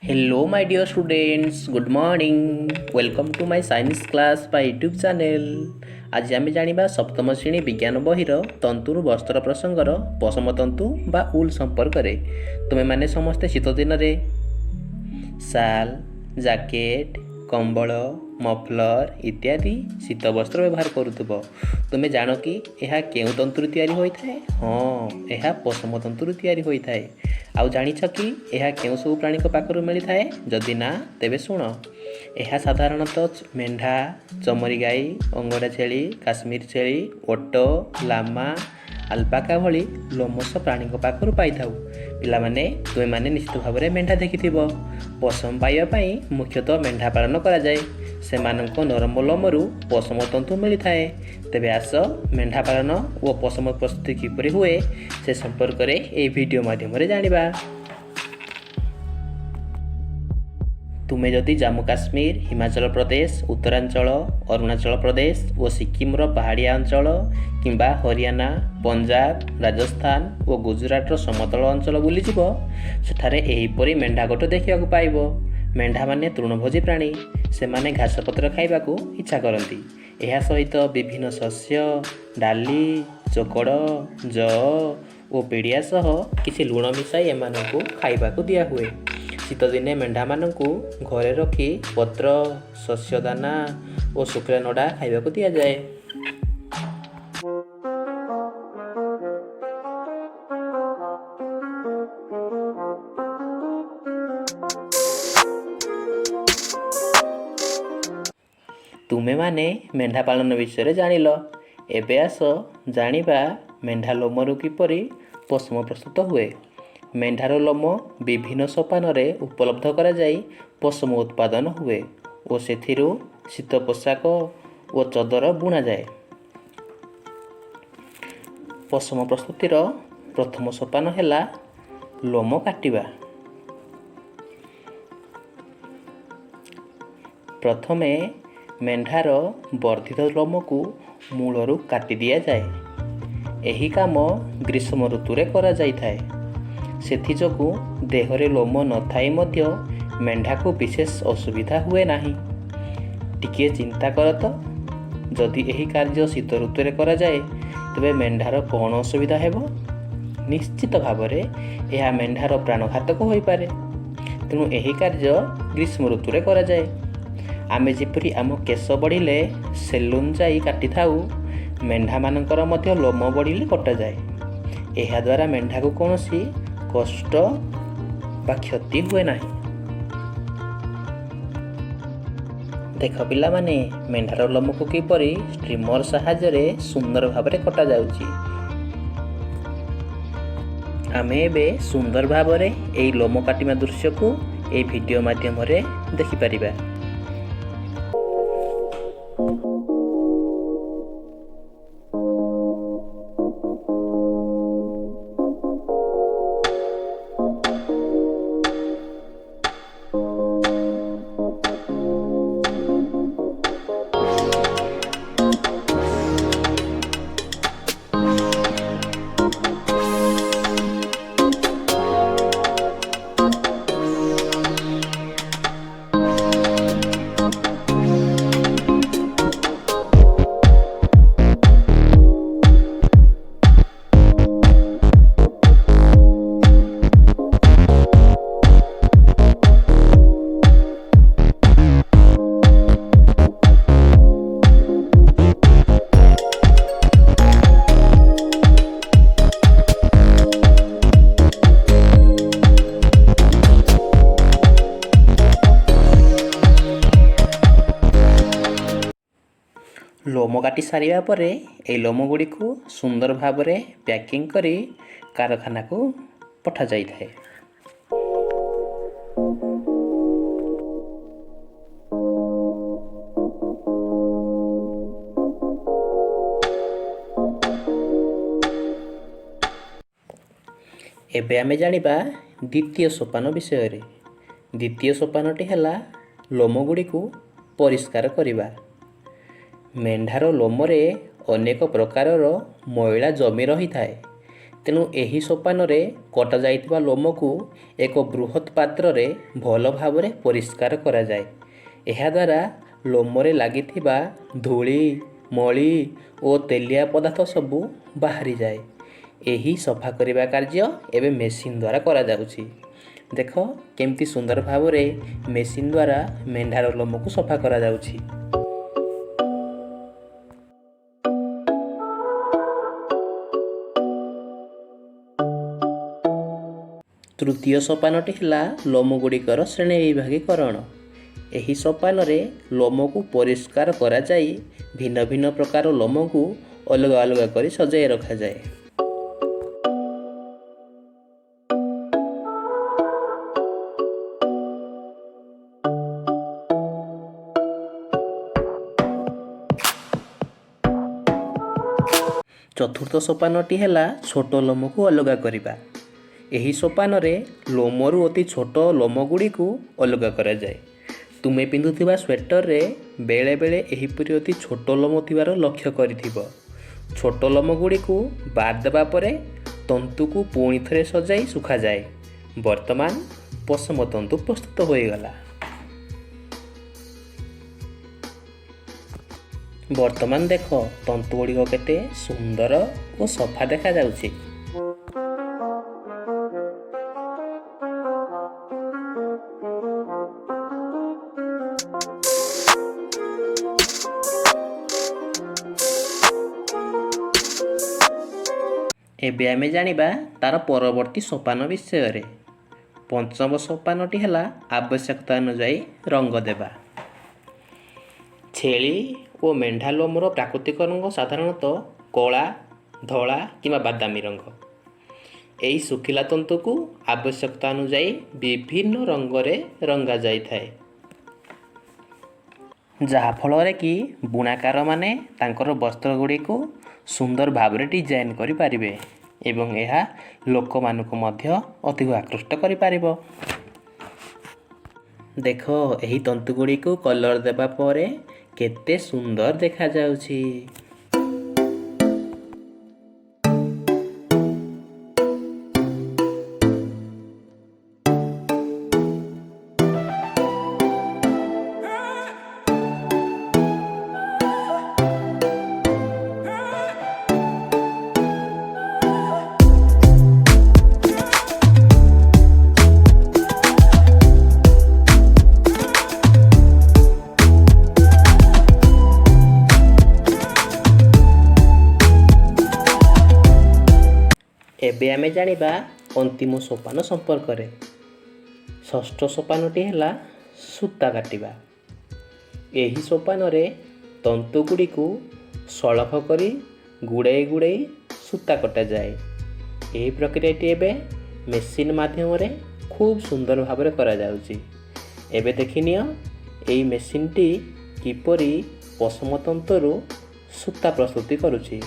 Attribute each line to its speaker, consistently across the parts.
Speaker 1: Hello, my dear students. Good morning. Welcome to my science class by YouTube channel. आज आम जाना सप्तम श्रेणी विज्ञान बहिर तंतुर वस्त्र प्रसंगर पशम तंतु बा उल संपर्क तुम्हें माने समस्ते शीत दिन साल जैकेट कंबल मफलर इत्यादि शीत वस्त्र व्यवहार करुव। तुम्हें जान कि यह केउ तंतुर तैयारी होता है? हाँ, यह पशम तंतुर तैयारी होता है। आउ जानिछ कि यह केउ सब प्राणी पाखर मिलता है? जदि ना तेबे शुण। यह साधारणतः मेंढा, चमरी गाई, अंगोरा छेली, काश्मीर छेली, ओट, लामा, आल्पाका भली लोमस प्राणी पाखर पाई था। पिलामाने तुमे माने निश्चित भाव में मेंढा देखिथिब। पशम पाइबापी मुख्यतः मेंढा पालन करा जाए। सेमानक नरम लोमरू पशम तंतु मिलता है। तेबे आस मेंढा पालन और पशम प्रस्तुति किपरि हुए से संपर्क में यह वीडियो माध्यम जानिबा। तुमे जदि जम्मू काश्मीर, हिमाचल प्रदेश, उत्तरांचल, अरुणाचल प्रदेश और सिक्किम पहाड़िया अंचल किंबा हरियाणा, पंजाब, राजस्थान और गुजरात समतल अंचल बुलीजिब सेठारे एहीपरि मेंढा गोट देखा पाइब। मेंढा माने तृणभोजी प्राणी। से माने घास पत्र खाइबाकू इच्छा करती। यह सहित विभिन्न शस्य, डाली, चोकड़, जौ और पिड़िया सह किसी लुण मिसाई एमानकू खाइबाकू दिया हुए। शीत दिने मेंढा मानकू घरे रखी पत्र, शस्य दाना और शुक्ला नड़ा खाइबाकू दिया जाए। तुमे माने मेंढा पालन विषय जानिल। एबे आस जानिबा मेंढा लोमरू किपरि पशम प्रस्तुत हुए। मेंढार लोम विभिन्न सोपान उपलब्ध करा जाई पशम उत्पादन हुए और सेथिरु शीत पोशाक और चदर बुणा जाए। पशम प्रस्तुतिर प्रथम सोपान हैला लोम काटिबा। प्रथमे मेंढार वर्धित लोम को मूलरू काटी दिया जाए। एही काम ग्रीष्म ऋतु रे करा जाई थाए। सेथि जोगु देहरे लोम न थाई मध्य मेंढा को विशेष असुविधा हुए नाही। टिके चिंता कर तो जदि एही कार्य शीत ऋतु रे करा जाए तबे मेंढार कौन असुविधा हेबो? निश्चित भाव में यह मेंढार प्राणघातक होई पारे। तेणु एही कार्य ग्रीष्म ऋतु रे करा जाए। आमे जेपरि आम केश बढ़िले सेलून जाई काटी थाऊ, मेंढा मानकर मध्य लोम बढ़िले कटा जाए। एहा द्वारा मेंढा को कौनसी कष्ट बा क्षति हुए नाही। देख पिला माने मेंढार लोम को किपरि स्ट्रीमर सहायरे सुंदर भाव में कटा जाउची। आमे एबे सुंदर भाव में एई लोम काटिमा दृश्य को एई वीडियो माध्यम रे देखि परिबा। लोम काटी सारिबा परे ए लोम गुड़ी को सुंदर भाव में पैकिंग करी कारखाना को पठा जाई थाए। एबे आमे जानिबा द्वितीय सोपान विषय रे। द्वितीय सोपानटी हैला लोम गुड़ी को परिष्कार करिबा। मेंढार लोमरे अनेक प्रकारर मैला जमी रही थाए। ତେଣୁ ଏହି ସୋପାନରେ କଟାଯାଇଥିବା ଲୋମକୁ ଏକ ବୃହତ୍ ପାତ୍ରରେ ଭଲ ଭାବରେ ପରିଷ୍କାର କରାଯାଏ। ଏହାଦ୍ୱାରା ଲୋମରେ ଲାଗିଥିବା ଧୂଳି, ମଳି ଓ ତେଲିଆ ପଦାର୍ଥ ସବୁ ବାହାରିଯାଏ। ଏହି ସଫା କରିବା କାର୍ଯ୍ୟ ଏବେ ମେସିନ୍ ଦ୍ୱାରା କରାଯାଉଛି। ଦେଖ କେମିତି ସୁନ୍ଦର ଭାବରେ ମେସିନ୍ ଦ୍ୱାରା ମେଣ୍ଢାର ଲୋମକୁ ସଫା କରାଯାଉଛି। ତୃତୀୟ ସୋପାନଟି ହେଲା ଲୋମଗୁଡ଼ିକର ଶ୍ରେଣୀ ବିଭାଗୀକରଣ। ଏହି ସୋପାନରେ ଲୋମକୁ ପରିଷ୍କାର କରାଯାଇ ଭିନ୍ନ ଭିନ୍ନ ପ୍ରକାର ଲୋମକୁ ଅଲଗା ଅଲଗା କରି ସଜାଇ ରଖାଯାଏ। ଚତୁର୍ଥ ସୋପାନଟି ହେଲା ଛୋଟ ଲୋମକୁ ଅଲଗା କରିବା। ଏହି ସୋପାନରେ ଲୋମରୁ ଅତି ଛୋଟ ଲୋମଗୁଡ଼ିକୁ ଅଲଗା କରାଯାଏ। ତୁମେ ପିନ୍ଧୁଥିବା ସ୍ୱେଟରରେ ବେଳେବେଳେ ଏହିପରି ଅତି ଛୋଟ ଲୋମ ଥିବାର ଲକ୍ଷ୍ୟ କରିଥିବ। ଛୋଟ ଲୋମଗୁଡ଼ିକୁ ବାଦ ଦେବା ପରେ ତନ୍ତୁକୁ ପୁଣି ଥରେ ସଜାଇ ଶୁଖାଯାଏ। ବର୍ତ୍ତମାନ ପଶମ ତନ୍ତୁ ପ୍ରସ୍ତୁତ ହୋଇଗଲା। ବର୍ତ୍ତମାନ ଦେଖ ତନ୍ତୁ ଗୁଡ଼ିକ କେତେ ସୁନ୍ଦର ଓ ସଫା ଦେଖାଯାଉଛି। ଏବେ ଆମେ ଜାଣିବା ତାର ପରବର୍ତ୍ତୀ ସୋପାନ ବିଷୟରେ। ପଞ୍ଚମ ସୋପାନଟି ହେଲା ଆବଶ୍ୟକତା ଅନୁଯାୟୀ ରଙ୍ଗ ଦେବା। ଛେଳି ଓ ମେଣ୍ଢା ଲୋମର ପ୍ରାକୃତିକ ରଙ୍ଗ ସାଧାରଣତଃ କଳା, ଧଳା କିମ୍ବା ବାଦାମୀ ରଙ୍ଗ। ଏହି ଶୁଖିଲା ତନ୍ତୁକୁ ଆବଶ୍ୟକତା ଅନୁଯାୟୀ ବିଭିନ୍ନ ରଙ୍ଗରେ ରଙ୍ଗା ଯାଇଥାଏ, ଯାହାଫଳରେ କି ବୁଣାକାରମାନେ ତାଙ୍କର ବସ୍ତ୍ରଗୁଡ଼ିକୁ ସୁନ୍ଦର ଭାବରେ ଡିଜାଇନ୍ କରିପାରିବେ ଏବଂ ଏହା ଲୋକମାନଙ୍କୁ ମଧ୍ୟ ଅଧିକ ଆକୃଷ୍ଟ କରିପାରିବ। ଦେଖ ଏହି ତନ୍ତୁଗୁଡ଼ିକୁ କଲର୍ ଦେବା ପରେ କେତେ ସୁନ୍ଦର ଦେଖାଯାଉଛି। ଏବେ ଆମେ ଜାଣିବା ଅନ୍ତିମ ସୋପାନ ସମ୍ପର୍କରେ। ଷଷ୍ଠ ସୋପାନଟି ହେଲା ସୂତା କାଟିବା। ଏହି ସୋପାନରେ ତନ୍ତୁଗୁଡ଼ିକୁ ସଳଖ କରି ଗୁଡ଼ାଇ ଗୁଡ଼ାଇ ସୂତା କଟାଯାଏ। ଏହି ପ୍ରକ୍ରିୟାଟି ଏବେ ମେସିନ୍ ମାଧ୍ୟମରେ ଖୁବ୍ ସୁନ୍ଦର ଭାବରେ କରାଯାଉଛି। ଏବେ ଦେଖିନିଅ ଏହି ମେସିନ୍ଟି କିପରି ପଶମ ତନ୍ତୁରୁ ସୂତା ପ୍ରସ୍ତୁତି କରୁଛି।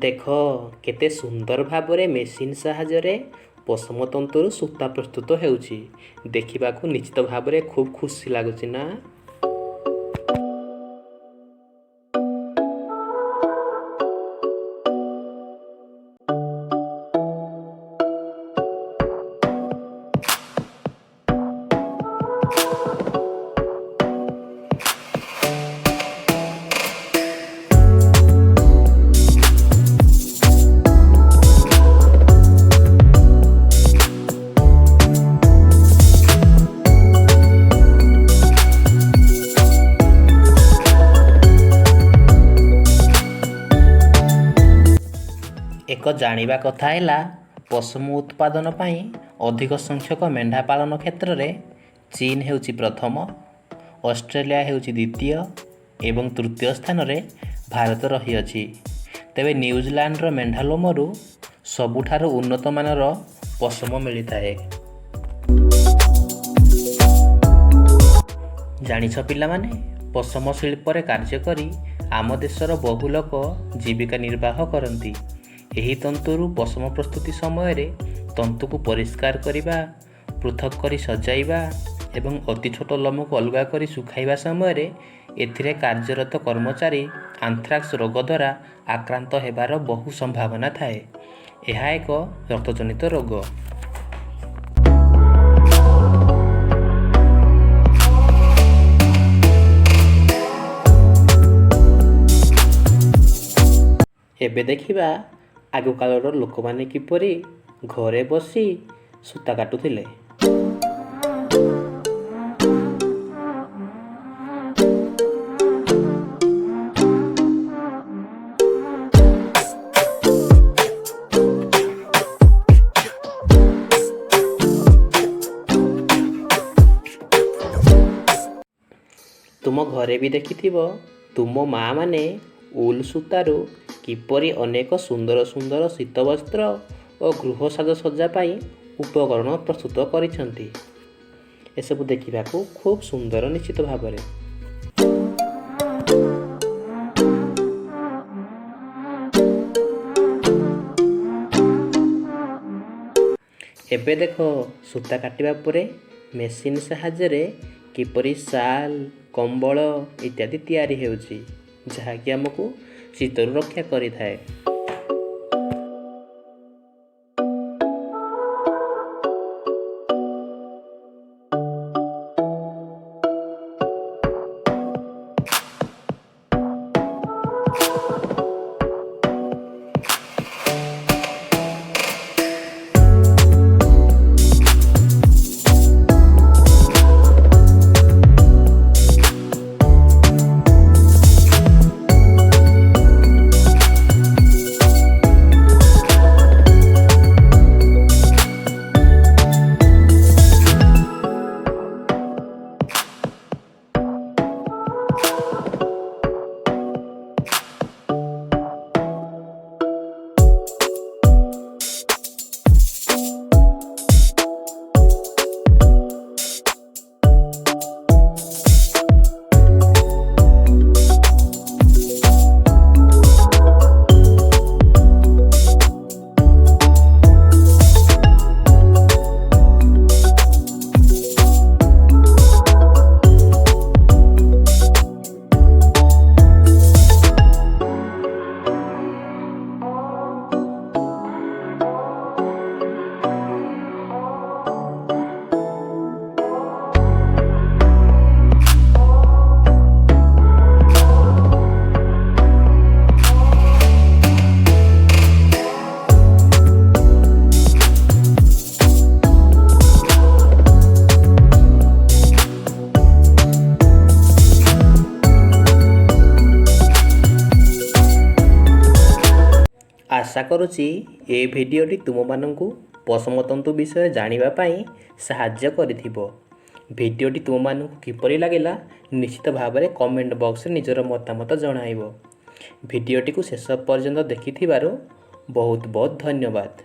Speaker 1: ଦେଖ କେତେ ସୁନ୍ଦର ଭାବରେ ମେସିନ୍ ସାହାଯ୍ୟରେ ପଶମ ତନ୍ତୁରୁ ସୂତା ପ୍ରସ୍ତୁତ ହେଉଛି। ଦେଖିବାକୁ ନିଶ୍ଚିତ ଭାବରେ ଖୁବ୍ ଖୁସି ଲାଗୁଛି ନା? ଏକ ଜାଣିବା କଥା ହେଲା ପଶମ ଉତ୍ପାଦନ ପାଇଁ ଅଧିକ ସଂଖ୍ୟକ ମେଣ୍ଢା ପାଳନ କ୍ଷେତ୍ରରେ ଚୀନ ହେଉଛି ପ୍ରଥମ, ଅଷ୍ଟ୍ରେଲିଆ ହେଉଛି ଦ୍ୱିତୀୟ ଏବଂ ତୃତୀୟ ସ୍ଥାନରେ ଭାରତ ରହିଅଛି। ତେବେ ନ୍ୟୁଜିଲାଣ୍ଡର ମେଣ୍ଢା ଲୋମରୁ ସବୁଠାରୁ ଉନ୍ନତମାନର ପଶମ ମିଳିଥାଏ। ଜାଣିଛ ପିଲାମାନେ, ପଶମ ଶିଳ୍ପରେ କାର୍ଯ୍ୟ କରି ଆମ ଦେଶର ବହୁ ଲୋକ ଜୀବିକା ନିର୍ବାହ କରନ୍ତି। ଏହି ତନ୍ତୁରୁ ପଶମ ପ୍ରସ୍ତୁତି ସମୟରେ ତନ୍ତୁକୁ ପରିଷ୍କାର କରିବା, ପୃଥକ୍ କରି ସଜାଇବା ଏବଂ ଅତି ଛୋଟ ଲୋମକୁ ଅଲଗା କରି ଶୁଖାଇବା ସମୟରେ ଏଥିରେ କାର୍ଯ୍ୟରତ କର୍ମଚାରୀ ଆନ୍ଥ୍ରାକ୍ସ ରୋଗ ଦ୍ୱାରା ଆକ୍ରାନ୍ତ ହେବାର ବହୁ ସମ୍ଭାବନା ଥାଏ। ଏହା ଏକ ରକ୍ତଜନିତ ରୋଗ। ଏବେ ଦେଖିବା ଆଗକାଳର ଲୋକମାନେ କିପରି ଘରେ ବସି ସୂତା କାଟୁଥିଲେ। ତୁମ ଘରେ ବି ଦେଖିଥିବ ତୁମ ମା ମାନେ ଉଲ୍ ସୂତାରୁ କିପରି ଅନେକ ସୁନ୍ଦର ସୁନ୍ଦର ଶୀତବସ୍ତ୍ର ଓ ଗୃହ ସାଜସଜ୍ଜା ପାଇଁ ଉପକରଣ ପ୍ରସ୍ତୁତ କରିଛନ୍ତି। ଏସବୁ ଦେଖିବାକୁ ଖୁବ୍ ସୁନ୍ଦର ନିଶ୍ଚିତ ଭାବରେ। ଏବେ ଦେଖ ସୂତା କାଟିବା ପରେ ମେସିନ୍ ସାହାଯ୍ୟରେ କିପରି ଶାଲ୍, କମ୍ବଳ ଇତ୍ୟାଦି ତିଆରି ହେଉଛି, ଯାହାକି ଆମକୁ ଶୀତରୁ ରକ୍ଷା କରିଥାଏ। ଆଶା କରୁଛି ଏ ଭିଡ଼ିଓଟି ତୁମମାନଙ୍କୁ ପଶମ ତନ୍ତୁ ବିଷୟରେ ଜାଣିବା ପାଇଁ ସାହାଯ୍ୟ କରିଥିବ। ଭିଡ଼ିଓଟି ତୁମମାନଙ୍କୁ କିପରି ଲାଗିଲା ନିଶ୍ଚିତ ଭାବରେ କମେଣ୍ଟ ବକ୍ସରେ ନିଜର ମତାମତ ଜଣାଇବ। ଭିଡ଼ିଓଟିକୁ ଶେଷ ପର୍ଯ୍ୟନ୍ତ ଦେଖିଥିବାରୁ ବହୁତ ବହୁତ ଧନ୍ୟବାଦ।